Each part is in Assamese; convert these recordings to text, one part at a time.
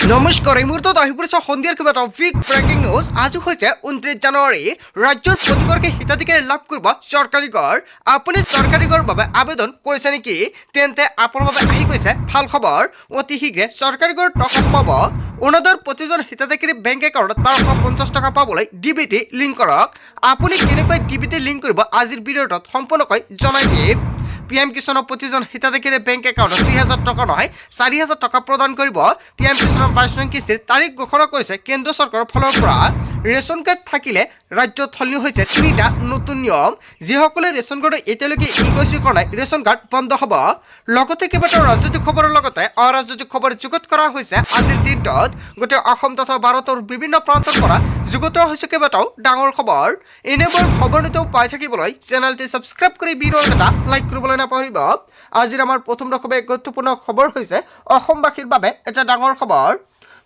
নমস্কাৰ এই মুহূৰ্তত আহি পৰিছে সন্ধিয়াৰ কিবা এটা বিগ ব্ৰেকিং নিউজ। আজি হৈছে 29 জানুৱাৰী। ৰাজ্যৰ প্ৰতিগৰাকী হিতাধিকাৰী লাভ কৰিব চৰকাৰী ঘৰ। আপুনি চৰকাৰী ঘৰৰ বাবে আবেদন কৰিছে নেকি? তেন্তে আপোনাৰ বাবে আহি গৈছে ভাল খবৰ। অতি শীঘ্ৰে চৰকাৰী ঘৰৰ টকা পাব। অৰুণোদয়ৰ প্ৰতিজন হিতাধিকাৰী বেংক একাউণ্টত 1250 টকা পাবলৈ ডিবিটি লিংক কৰক। আপুনি কেনেকৈ ডিবিটি লিংক কৰিব আজিৰ ভিডিঅ'টোত সম্পূৰ্ণকৈ জনাই দিম। PM কিষাণৰ প্ৰতিজন হিতাধিকাৰীয়ে বেংক একাউণ্টত 2000 টকা নহয় 4000 টকা প্ৰদান কৰিব। PM কিষাণৰ 22 নং কিস্তিৰ তাৰিখ ঘোষণা কৰিছে কেন্দ্ৰ চৰকাৰৰ ফালৰ পৰা। ৰেচন কাৰ্ড থাকিলে ৰাজ্যত সলনি হৈছে 3টা নতুন নিয়ম। যিসকলে ৰেচন কাৰ্ড এতিয়ালৈকে ই-গৈছিল কৰা নাই ৰেচন কাৰ্ড বন্ধ হ'ব। লগতে কেইবাটাও ৰাজনৈতিক খবৰৰ লগতে অৰাজনৈতিক খবৰ যুগুত কৰা হৈছে আজিৰ দিনটোত। গোটেই অসম তথা ভাৰতৰ বিভিন্ন প্ৰান্তৰ পৰা যুগুত হৈছে কেইবাটাও ডাঙৰ খবৰ। এনেবোৰ খবৰ নিতৌ পাই থাকিবলৈ চেনেলটি ছাবস্ক্ৰাইব কৰি ভিডিঅ' এটা লাইক কৰিবলৈ নাপাহৰিব। আজিৰ আমাৰ প্ৰথম খুবেই গুৰুত্বপূৰ্ণ খবৰ হৈছে অসমবাসীৰ বাবে এটা ডাঙৰ খবৰ।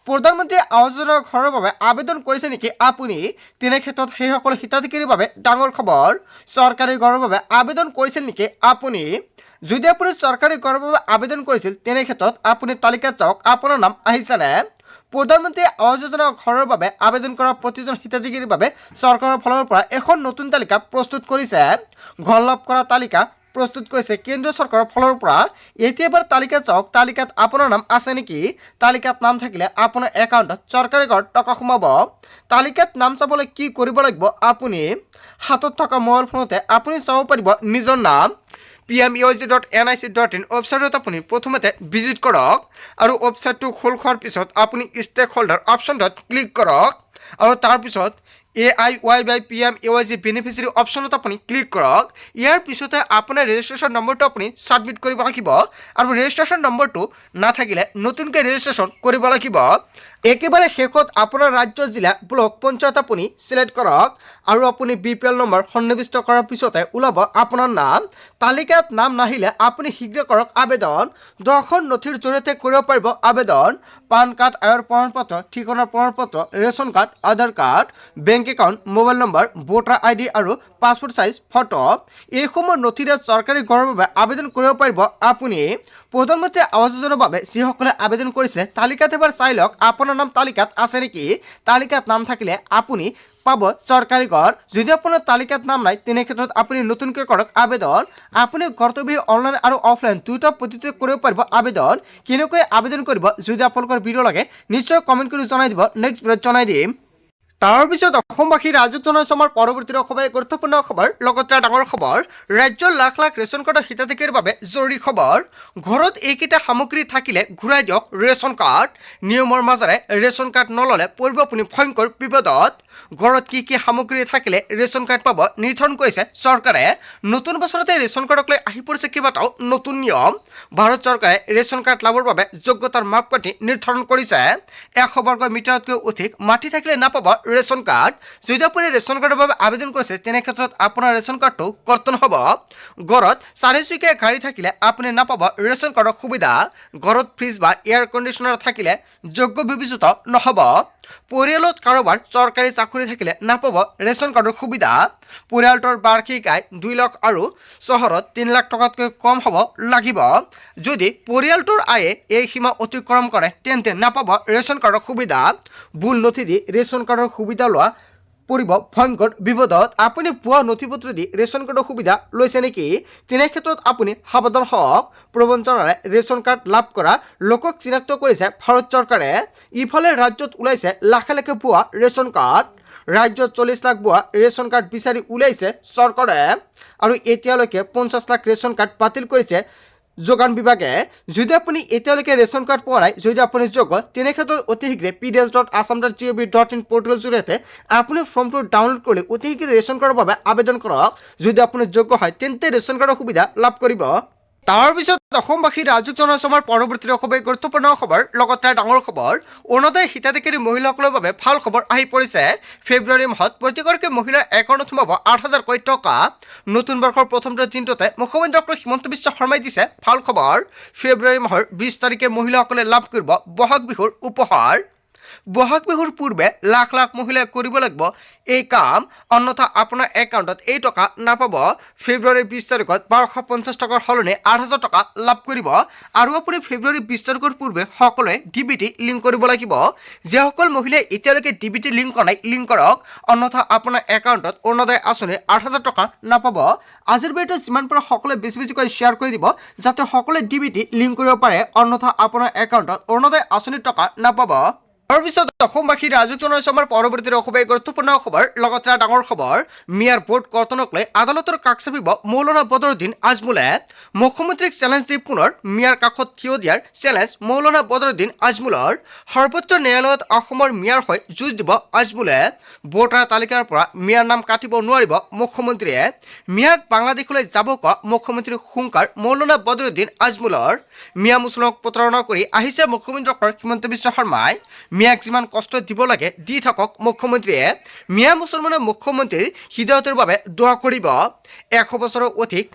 প্ৰধানমন্ত্ৰী আৱাস যোজনাৰ ঘৰৰ বাবে আবেদন কৰিছে নেকি আপুনি? তেনে ক্ষেত্ৰত সেইসকল হিতাধিকাৰীৰ বাবে ডাঙৰ খবৰ। চৰকাৰী ঘৰৰ বাবে আবেদন কৰিছিল নেকি আপুনি? যদি আপুনি চৰকাৰী ঘৰৰ বাবে আবেদন কৰিছিল তেনে ক্ষেত্ৰত আপুনি তালিকাত চাওক আপোনাৰ নাম আহিছেনে? প্ৰধানমন্ত্ৰী আৱাস যোজনাৰ ঘৰৰ বাবে আবেদন কৰা প্ৰতিজন হিতাধিকাৰীৰ বাবে চৰকাৰৰ ফালৰ পৰা এখন নতুন তালিকা প্ৰস্তুত কৰিছে। ঘৰ লাভ কৰা তালিকা প্ৰস্তুত কৰিছে কেন্দ্ৰীয় চৰকাৰৰ ফালৰ পৰা। এতিয়া এবাৰ তালিকাত চাওক, তালিকাত আপোনাৰ নাম আছে নেকি? তালিকাত নাম থাকিলে আপোনাৰ একাউণ্টত চৰকাৰী ঘৰ টকা সোমাব। তালিকাত নাম চাবলৈ কি কৰিব লাগিব? আপুনি হাতত থকা মোবাইল ফোনতে আপুনি চাব পাৰিব নিজৰ নাম। pmeuj.nic.in ৱেবছাইটত আপুনি প্ৰথমতে ভিজিট কৰক আৰু ৱেবছাইটটো খোল খোৱাৰ পিছত আপুনি ষ্টেক হোল্ডাৰ অপশ্যনটোত ক্লিক কৰক আৰু তাৰপিছত AIYY-PMAYG বেনিফিচিয়াৰী অপশ্যনত আপুনি ক্লিক কৰক। ইয়াৰ পিছতে আপোনাৰ ৰেজিষ্ট্ৰেশ্যন নম্বৰটো আপুনি ছাবমিট কৰিব লাগিব আৰু ৰেজিষ্ট্ৰেশ্যন নম্বৰটো নাথাকিলে নতুনকৈ ৰেজিষ্ট্ৰেশ্যন কৰিব লাগিব। একেবাৰে শেষত আপোনাৰ ৰাজ্য জিলা ব্লক পঞ্চায়ত আপুনি চিলেক্ট কৰক আৰু আপুনি BPL নম্বৰ সন্নিৱিষ্ট কৰাৰ পিছতে ওলাব আপোনাৰ নাম। তালিকাত নাম নাহিলে আপুনি শীঘ্ৰে কৰক আবেদন। 10খন নথিৰ জৰিয়তে কৰিব পাৰিব আবেদন। পান কাৰ্ড, আয়ৰ প্ৰমাণপত্ৰ, ঠিকনাৰ প্ৰমাণপত্ৰ, ration card, Aadhaar card, bank account, mobile number, voter ID আৰু পাছপোৰ্ট সাইজ ফটো। এইসমূহ নথিৰে চৰকাৰী ঘৰৰ বাবে আবেদন কৰিব পাৰিব আপুনি। প্ৰধানমন্ত্ৰী আৱাস যোজনাৰ বাবে যিসকলে আবেদন কৰিছিলে তালিকাত এবাৰ চাই লওক আপোনাৰ নাম তালিকাত আছে নেকি? তালিকাত নাম থাকিলে আপুনি পাব চৰকাৰী ঘৰ। যদি আপোনাৰ তালিকাত নাম নাই তেনে ক্ষেত্ৰত আপুনি নতুনকৈ কৰক আবেদন। আপুনি ঘৰটো বহি অনলাইন আৰু অফলাইন দুয়োটা পদ্ধতিতে কৰিব পাৰিব আবেদন। কেনেকৈ আবেদন কৰিব যদি আপোনালোকৰ ভিডিঅ' লাগে নিশ্চয় কমেণ্ট কৰি জনাই দিব, নেক্সট ভিডিঅ'ত জনাই দিম। তাৰপিছত অসমবাসী ৰাজুক জনাইছোঁ আমাৰ পৰৱৰ্তী খুবেই গুৰুত্বপূৰ্ণ খবৰ, লগতে ডাঙৰ খবৰ। ৰাজ্যৰ লাখ লাখ ৰেচন কাৰ্ডৰ হিতাধিকাৰীৰ বাবে জৰুৰী খবৰ। ঘৰত এইকেইটা সামগ্ৰী থাকিলে ঘূৰাই দিয়ক ৰেচন কাৰ্ড। নিয়মৰ মাজেৰে ৰেচন কাৰ্ড নল'লে পৰিব আপুনি ভয়ংকৰ বিপদত। ঘৰত কি কি সামগ্ৰী থাকিলে ৰেচন কাৰ্ড পাব নিৰ্ধাৰণ কৰিছে চৰকাৰে। নতুন বছৰতে ৰেচন কাৰ্ডক লৈ আহি পৰিছে কেইবাটাও নতুন নিয়ম। ভাৰত চৰকাৰে ৰেচন কাৰ্ড লাভৰ বাবে যোগ্যতাৰ মাপকাঠি নিৰ্ধাৰণ কৰিছে। 100 বৰ্গ মিটাৰতকৈ অধিক মাটি থাকিলে নাপাব ৰেচন কাৰ্ড। যদি আপুনি ৰেচন কাৰ্ডৰ বাবে আবেদন কৰিছে তেনে ক্ষেত্ৰত আপোনাৰ ৰেচন কাৰ্ডটো কৰ্তন হ'ব। ঘৰত 4চকীয়া গাড়ী থাকিলে আপুনি নাপাব ৰেচন কাৰ্ডৰ সুবিধা। ঘৰত ফ্ৰিজ বা এয়াৰ কণ্ডিশ্যনাৰ থাকিলে যোগ্য বিবেচিত নহ'ব। পৰিয়ালত কাৰোবাৰ চৰকাৰী চাকৰি থাকিলে নাপাব ৰেচন কাৰ্ডৰ সুবিধা। পৰিয়ালটোৰ বাৰ্ষিক আয় 2 লাখ আৰু চহৰত 3 লাখ টকাতকৈ কম হ'ব লাগিব। যদি পৰিয়ালটোৰ আয়ে এই সীমা অতিক্ৰম কৰে তেন্তে নাপাব ৰেচন কাৰ্ডৰ সুবিধা। ভুল নথি দি ৰেচন কাৰ্ডৰ সুবিধা লোৱা পৰিব ভয়ংকৰ বিপদত। আপুনি পুৱা নথিপত্ৰ দি ৰেচন কাৰ্ডৰ সুবিধা লৈছে নেকি? তেনে ক্ষেত্ৰত আপুনি সাৱধান হওক। প্ৰবঞ্চনাৰে ৰেচন কাৰ্ড লাভ কৰা লোকক চিনাক্ত কৰিছে ভাৰত চৰকাৰে। ইফালে ৰাজ্যত ওলাইছে লাখে লাখে ভুৱা ৰেচন কাৰ্ড। ৰাজ্যত 40 লাখ ভুৱা ৰেচন কাৰ্ড বিচাৰি উলিয়াইছে চৰকাৰে আৰু এতিয়ালৈকে 50 লাখ ৰেচন কাৰ্ড বাতিল কৰিছে যোগান বিভাগে। যদি আপুনি এতিয়ালৈকে ৰেচন কাৰ্ড পোৱা নাই, যদি আপুনি যোগ্য তেনে ক্ষেত্ৰত অতি শীঘ্ৰে pds.assam.gov.in পৰ্টেলৰ জৰিয়তে আপুনি ফৰ্মটো ডাউনলোড কৰি অতি শীঘ্ৰে ৰেচন কাৰ্ডৰ বাবে আবেদন কৰক। যদি আপুনি যোগ্য হয় তেন্তে ৰেচন কাৰ্ডৰ সুবিধা লাভ কৰিব। তাৰপিছত অসমবাসী ৰাজুক জনাইছোঁ আমাৰ পৰৱৰ্তী খুবেই গুৰুত্বপূৰ্ণ খবৰ, লগতে ডাঙৰ খবৰ। অৰুণোদয় হিতাধিকাৰী মহিলাসকলৰ বাবে ভাল খবৰ আহি পৰিছে। ফেব্ৰুৱাৰী মাহত প্ৰতিগৰাকী মহিলাৰ একাউণ্টত সোমাব 8,000কৈ টকা। নতুন বৰ্ষৰ প্ৰথমটো দিনটোতে মুখ্যমন্ত্ৰী ডক্টৰ হিমন্ত বিশ্ব শৰ্মাই দিছে ভাল খবৰ। ফেব্ৰুৱাৰী মাহৰ 20 তাৰিখে মহিলাসকলে লাভ কৰিব বহাগ বিহুৰ উপহাৰ। বহাগ বিহুৰ পূৰ্বে লাখ লাখ মহিলাই কৰিব লাগিব এই কাম, অন্যথা আপোনাৰ একাউণ্টত এই টকা নাপাব। ফেব্ৰুৱাৰীৰ 20 তাৰিখত 1250 টকাৰ সলনি 8000 টকা লাভ কৰিব। আৰু আপুনি ফেব্ৰুৱাৰী 20 তাৰিখৰ পূৰ্বে সকলোৱে DBT লিংক কৰিব লাগিব। যিসকল মহিলাই এতিয়ালৈকে DBT লিংক কৰা নাই, লিংক কৰক, অন্যথা আপোনাৰ একাউণ্টত অৰুণোদয় আঁচনিৰ 8000 টকা নাপাব। আজিৰ ভিডিঅ'টো যিমান পাৰে সকলোৱে বেছিকৈ শ্বেয়াৰ কৰি দিব, যাতে সকলোৱে DBT লিংক কৰিব পাৰে, অন্যথা আপোনাৰ একাউণ্টত অৰুণোদয় আঁচনিৰ টকা নাপাব। তাৰপিছত অসমবাসী ৰাজুক জনাইছো আমাৰ পৰৱৰ্তী খুবেই গুৰুত্বপূৰ্ণ খবৰ, লগতে ডাঙৰ খবৰ। মিয়াৰ ভোট কৰ্তনক লৈ আদালতৰ কাষ চাপিব মৌলানা বদৰুদ্দিন আজমলে। মুখ্যমন্ত্ৰীক চেলেঞ্জ দি পুনৰ মিয়াৰ কাষত থিয় দিয়াৰ চেলেঞ্জ মৌলানা বদৰুদ্দিন আজমলৰ। সৰ্বোচ্চ ন্যায়ালয়ত অসমৰ মিয়াৰ হৈ যুঁজ দিব আজমলে। ভোটাৰ তালিকাৰ পৰা মিয়াৰ নাম কাটিব নোৱাৰিব মুখ্যমন্ত্ৰীয়ে। মিয়াক বাংলাদেশলৈ যাব কোৱা মুখ্যমন্ত্ৰীৰ হুংকাৰ মৌলানা বদৰুদ্দিন আজমলৰ। মিয়া মুছলমানক প্ৰতাৰণা কৰি আহিছে মুখ্যমন্ত্ৰী ডক্টৰ হিমন্ত বিশ্ব শৰ্মাই। মিয়াক যিমান কষ্ট দিব লাগে দি থাকক মুখ্যমন্ত্ৰীয়ে। মিয়া মুছলমানে মুখ্যমন্ত্ৰীৰ হৃদয়তৰ বাবে দোৱা কৰিব। 100 বছৰৰ অধিক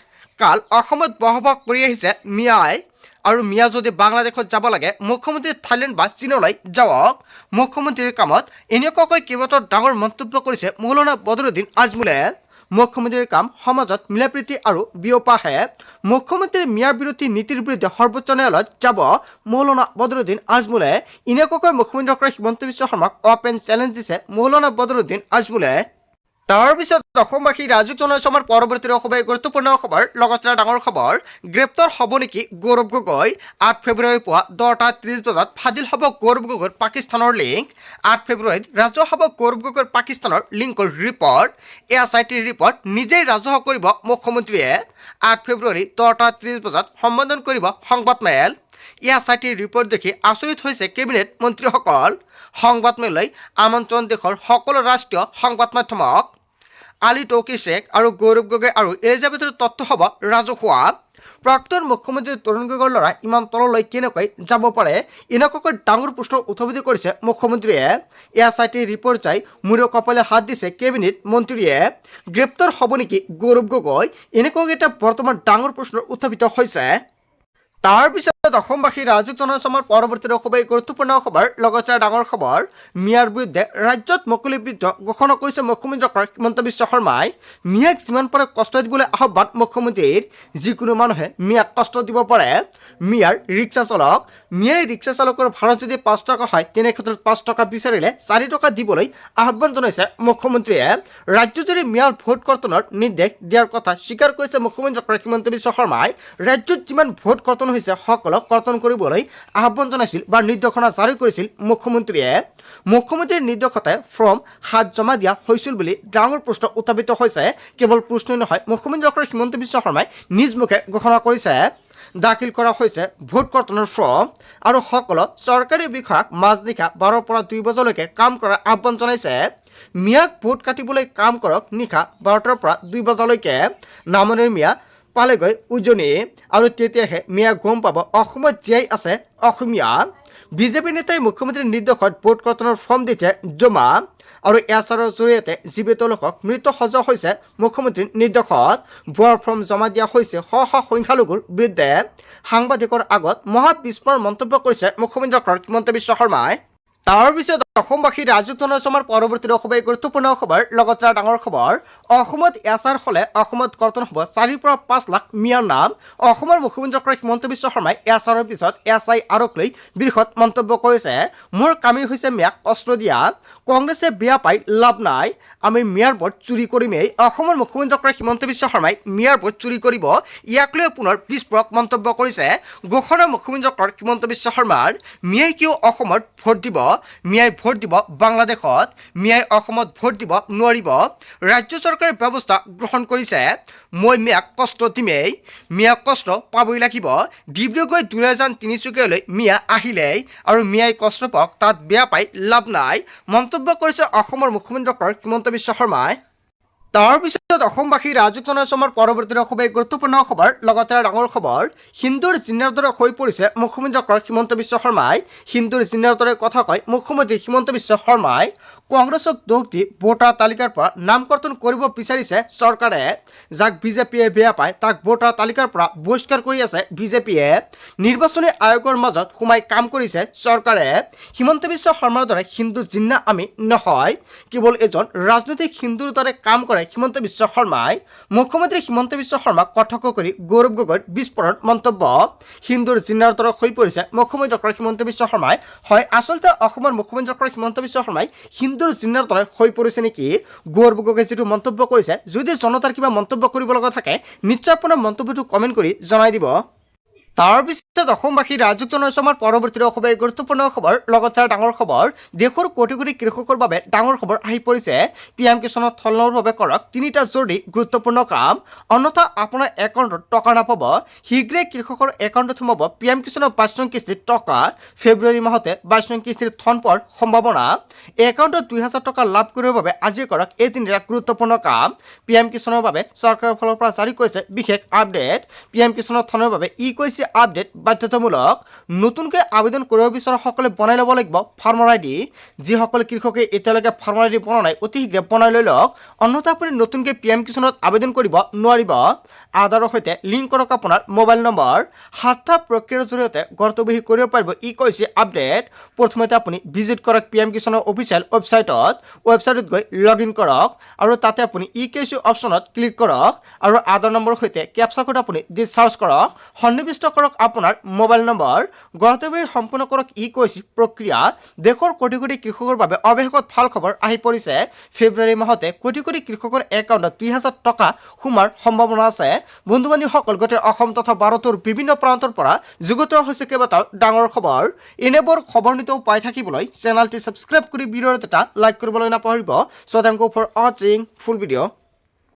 কাল অসমত বসবাস কৰি আহিছে মিয়াই। আৰু মিয়া যদি বাংলাদেশত যাব লাগে, মুখ্যমন্ত্ৰী থাইলেণ্ড বা চীনলৈ যাওক। মুখ্যমন্ত্ৰীৰ কামত এনেকুৱাকৈ কেইবাটাও ডাঙৰ মন্তব্য কৰিছে মৌলানা বদৰুদ্দিন আজমলে। মুখ্যমন্ত্ৰীৰ কাম সমাজত মিলাপ্ৰীতি আৰু বিয়পাহে। মুখ্যমন্ত্ৰীৰ মিয়া বিৰোধী নীতিৰ বিৰুদ্ধে সৰ্বোচ্চ ন্যায়ালয়ত যাব মৌলানা বদৰুদ্দিন আজমলে। এনেকুৱাকৈ মুখ্যমন্ত্ৰী ডক্টৰ হিমন্ত বিশ্ব শৰ্মাক অপেন চেলেঞ্জ দিছে মৌলানা বদৰুদ্দিন আজমলে। তাৰপিছত অসমবাসী ৰাজুক জনাইছো আমাৰ পৰৱৰ্তী খুবেই গুৰুত্বপূৰ্ণ খবৰ, লগতে ডাঙৰ খবৰ। গ্ৰেপ্তাৰ হ'ব নেকি গৌৰৱ গগৈ? 8 ফেব্ৰুৱাৰী পুৱা 10:30 বজাত ফাদিল হ'ব গৌৰৱ গগৈৰ পাকিস্তানৰ লিংক। 8 ফেব্ৰুৱাৰীত ৰাজহুৱা হ'ব গৌৰৱ গগৈৰ পাকিস্তানৰ লিংকৰ ৰিপৰ্ট। SITৰ ৰিপৰ্ট নিজেই ৰাজহুৱা কৰিব মুখ্যমন্ত্ৰীয়ে। 8 ফেব্ৰুৱাৰী 10:30 বজাত সম্বোধন কৰিব সংবাদমেল। SITৰ ৰিপৰ্ট দেখি আচৰিত হৈছে কেবিনেট মন্ত্ৰীসকল। সংবাদমেললৈ আমন্ত্ৰণ দেশৰ সকলো ৰাষ্ট্ৰীয় সংবাদ মাধ্যমক। আলী তৌকি শ্বেখ আৰু গৌৰৱ গগৈ আৰু এলিজাবেথৰ তথ্য হ'ব ৰাজহুৱা। প্ৰাক্তন মুখ্যমন্ত্ৰী তৰুণ গগৈৰ ল'ৰা ইমান তললৈ কেনেকৈ যাব পাৰে, এনেকুৱাকৈ ডাঙৰ প্ৰশ্ন উত্থাপিত কৰিছে মুখ্যমন্ত্ৰীয়ে। SITৰ ৰিপৰ্ট চাই মূৰৰ কপালে হাত দিছে কেবিনেট মন্ত্ৰীয়ে। গ্ৰেপ্তাৰ হ'ব নেকি গৌৰৱ গগৈ, এনেকুৱাকৈ এটা বৰ্তমান ডাঙৰ প্ৰশ্ন উত্থাপিত হৈছে। তাৰপিছত অসমবাসী ৰাজুক জনাইছো আমাৰ পৰৱৰ্তী খুবেই গুৰুত্বপূৰ্ণ খবৰ, লগতে ডাঙৰ খবৰ। মিয়াৰ বিৰুদ্ধে ৰাজ্যত মুকলি বিদ্ৰোহ ঘোষণা কৰিছে মুখ্যমন্ত্ৰী ডক্টৰ হিমন্ত বিশ্ব শৰ্মাই। মিয়াক যিমান পাৰে কষ্ট দিবলৈ আহ্বান মুখ্যমন্ত্ৰীৰ। যিকোনো মানুহে মিয়াক কষ্ট দিব পাৰে। মিয়াৰ ৰিক্সা চালক, মিয়াই ৰিক্সা চালকৰ ভাড়া যদি 5 টকা হয়, তেনে ক্ষেত্ৰত 5 টকা বিচাৰিলে 4 টকা দিবলৈ আহ্বান জনাইছে মুখ্যমন্ত্ৰীয়ে। ৰাজ্যজুৰি মিয়াৰ ভোট কৰ্তনৰ নিৰ্দেশ দিয়াৰ কথা স্বীকাৰ কৰিছে মুখ্যমন্ত্ৰী ডক্টৰ হিমন্ত বিশ্ব শৰ্মাই। ৰাজ্যত যিমান ভোট কৰ্তন হৈছে সকলক কৰ্তন কৰিবলৈ আহ্বান জনাইছিল বা নিৰ্দেশনা জাৰি কৰিছিল মুখ্যমন্ত্ৰীয়ে। মুখ্যমন্ত্ৰীৰ নিৰ্দেশতে ফৰ্ম 7 জমা দিয়া হৈছিল বুলি ডাঙৰ প্ৰশ্ন উত্থাপিত হৈছে। কেৱল প্ৰশ্নই নহয়, মুখ্যমন্ত্ৰী ডক্টৰ হিমন্ত বিশ্ব শৰ্মাই নিজ মুখে ঘোষণা কৰিছে দাখিল কৰা হৈছে ভোট কৰ্তনৰ ফৰ্ম। আৰু সকলো চৰকাৰী বিষয়াক মাজনিশা 12ৰ পৰা 2 বজালৈকে কাম কৰাৰ আহ্বান জনাইছে। মিয়াক ভোট কাটিবলৈ কাম কৰক নিশা 12টাৰ পৰা 2 বজালৈকে। নামনিৰ মিয়া পালেগৈ উজনি, আৰু তেতিয়াহে মিয়া গম পাব অসমত জীয়াই আছে অসমীয়া। বিজেপি নেতাই মুখ্যমন্ত্ৰীৰ নিৰ্দেশত ভোট কৰ্তনৰ ফৰ্ম দিছে জমা। আৰু SRৰ জৰিয়তে জীৱিত লোকক মৃত সজোৱা হৈছে মুখ্যমন্ত্ৰীৰ নিৰ্দেশত। ভুৱা ফৰ্ম জমা দিয়া হৈছে শ শ সংখ্যালঘুৰ বিৰুদ্ধে। সাংবাদিকৰ আগত মহাবিস্ময়ৰ মন্তব্য কৰিছে মুখ্যমন্ত্ৰী ডক্টৰ হিমন্ত বিশ্ব শৰ্মাই। তাৰপিছত অসমবাসী ৰাজুক জনাইছো আমাৰ পৰৱৰ্তী খুবেই গুৰুত্বপূৰ্ণ খবৰ, লগতে ডাঙৰ খবৰ। অসমত SR হ'লে অসমত কৰ্তন হ'ব 4 পৰা 5 লাখ মিয়াৰ নাম। অসমৰ মুখ্যমন্ত্ৰী ডক্টৰ হিমন্ত বিশ্ব শৰ্মাই SRৰ পিছত SIRক লৈ বৃহৎ মন্তব্য কৰিছে। মোৰ কামেই হৈছে মিয়াক কষ্ট দিয়া। কংগ্ৰেছে বেয়া পাই লাভ নাই, আমি মিয়াৰ ভোট চুৰি কৰিমেই। অসমৰ মুখ্যমন্ত্ৰী ডক্টৰ হিমন্ত বিশ্ব শৰ্মাই মিয়াৰ ভোট চুৰি কৰিব, ইয়াক লৈ পুনৰ বিস্ফোৰক মন্তব্য কৰিছে। ঘোষণা মুখ্যমন্ত্ৰী ডক্টৰ হিমন্ত বিশ্ব শৰ্মাৰ। মিয়াই কিয় অসমত ভোট দিব? মিয়াই ভোট দিব বাংলাদেশত, মিয়াই অসমত ভোট দিব নোৱাৰিব। ৰাজ্য চৰকাৰে ব্যৱস্থা গ্ৰহণ কৰিছে। মই মিয়াক কষ্ট দিমেই, মিয়াক কষ্ট পাবই লাগিব। ডিব্ৰুগড় দুলীয়াজান তিনিচুকীয়ালৈ মিয়া আহিলেই, আৰু মিয়াই কষ্ট পাওক, তাত বেয়া পাই লাভ নাই, মন্তব্য কৰিছে অসমৰ মুখ্যমন্ত্ৰী ডক্টৰ হিমন্ত বিশ্ব শৰ্মাই। তাৰপিছত অসমবাসী ৰাজক জনাইছো আমাৰ পৰৱৰ্তী খুবেই গুৰুত্বপূৰ্ণ খবৰ লগতে ডাঙৰ খবৰ হিন্দুৰ জিন্নাৰ দৰে হৈ পৰিছে মুখ্যমন্ত্ৰী ডক্টৰ হিমন্ত বিশ্ব শৰ্মাই হিন্দুৰ জিন্নাৰ দৰে কথা কয় মুখ্যমন্ত্ৰী হিমন্ত বিশ্ব শৰ্মাই কংগ্ৰেছক দোষ দি ভোটাৰ তালিকাৰ পৰা নাম কৰ্তন কৰিব বিচাৰিছে চৰকাৰে যাক বিজেপিয়ে বেয়া পায় তাক ভোটাৰ তালিকাৰ পৰা বহিষ্কাৰ কৰি আছে বিজেপিয়ে নিৰ্বাচনী আয়োগৰ মাজত সোমাই কাম কৰিছে চৰকাৰে হিমন্ত বিশ্ব শৰ্মাৰ দৰে হিন্দু জিন্না আমি নহয় কেৱল এজন ৰাজনৈতিক হিন্দুৰ দৰে কাম কৰে হিমন্ত বিশ্ব শৰ্মাই মুখ্যমন্ত্ৰী হিমন্ত বিশ্ব শৰ্মাক কটাক্ষ কৰি গৌৰৱ গগৈৰ বিস্ফোৰণ মন্তব্য হিন্দুৰ জিন্নাৰ দৰে হৈ পৰিছে মুখ্যমন্ত্ৰী ডক্টৰ হিমন্ত বিশ্ব শৰ্মাই হয় আচলতে অসমৰ মুখ্যমন্ত্ৰী ডক্টৰ হিমন্ত বিশ্ব শৰ্মাই হিন্দুৰ জিন্নাৰ দৰে হৈ পৰিছে নেকি গৌৰৱ গগৈ যিটো মন্তব্য কৰিছে যদি জনতাৰ কিবা মন্তব্য কৰিব লগা থাকে নিশ্চয় আপোনাৰ মন্তব্যটো কমেণ্ট কৰি জনাই দিব তাৰপিছত অসমবাসী ৰাজক জনাইছো আমাৰ পৰৱৰ্তী খুবেই গুৰুত্বপূৰ্ণ খবৰ লগতে ডাঙৰ খবৰ দেশৰ কোটি কোটি কৃষকৰ বাবে ডাঙৰ খবৰ আহি পৰিছে পিএম কিষাণত সলনাৰ বাবে কৰক তিনিটা জৰুৰী গুৰুত্বপূৰ্ণ কাম অন্যথা আপোনাৰ একাউণ্টত টকা নাপাব শীঘ্ৰে কৃষকৰ একাউণ্টত সোমাব পিএম কিষাণৰ 22 নং কিস্তিৰ টকা ফেব্ৰুৱাৰী মাহতে 22 নং কিস্তিৰ ধন পোৱাৰ সম্ভাৱনা একাউণ্টত 2000 টকা লাভ কৰিবৰ বাবে আজি কৰক এই তিনিটা গুৰুত্বপূৰ্ণ কাম পিএম কিষাণৰ বাবে চৰকাৰৰ ফালৰ পৰা জাৰি কৰিছে বিশেষ আপডেট পিএম কিষাণৰ ধনৰ বাবে ই কৈছে আপডেট বাধ্যতামূলক নতুনকৈ আবেদন কৰিব বিচৰা সকলে বনাই ল'ব লাগিব ফাৰ্মাৰ আইডি যিসকলে কৃষকে এতিয়ালৈকে ফাৰ্মাৰ আইডি বনোৱা নাই অতি শীঘ্ৰে বনাই লৈ লওক অন্যথা আপুনি নতুনকৈ পিএম কিষাণত আবেদন কৰিব নোৱাৰিব আধাৰৰ সৈতে লিংক কৰক আপোনাৰ মোবাইল নম্বৰ 7টা প্ৰক্ৰিয়াৰ জৰিয়তে গৰ্তবহী কৰিব পাৰিব ই কৈছে আপডেট প্ৰথমতে আপুনি ভিজিট কৰক পিএম কিষাণৰ অফিচিয়েল ৱেবছাইটত গৈ লগ ইন কৰক আৰু তাতে আপুনি ই কেচি অপশ্যনত ক্লিক কৰক আৰু আধাৰ নম্বৰৰ সৈতে কেপচা কোড আপুনি দি চাৰ্চ কৰক সন্নিৱিষ্ট কৰক আপোনাৰ মোবাইল নম্বৰ গৰ্তবহী সম্পূৰ্ণ কৰক ই কৈছে প্ৰক্ৰিয়া দেশৰ কোটি কোটি কৃষকৰ বাবে অৱশেষত ভাল খবৰ আহি পৰিছে ফেব্ৰুৱাৰী মাহতে কোটি কোটি কৃষকৰ একাউণ্টত 2000 টকা সোমাৰ সম্ভাৱনা আছে বন্ধু বান্ধৱীসকল গোটেই অসম তথা ভাৰতৰ বিভিন্ন প্ৰান্তৰ পৰা যুগুত হৈছে কেইবাটাও ডাঙৰ খবৰ এনেবোৰ খবৰ নিতেও পাই থাকিবলৈ চেনেলটি ছাবস্ক্ৰাইব কৰি ভিডিঅ'ত এটা লাইক কৰিবলৈ নাপাহৰিব সো থেংক ইউ ফৰ ৱাচিং ফুল ভিডিঅ'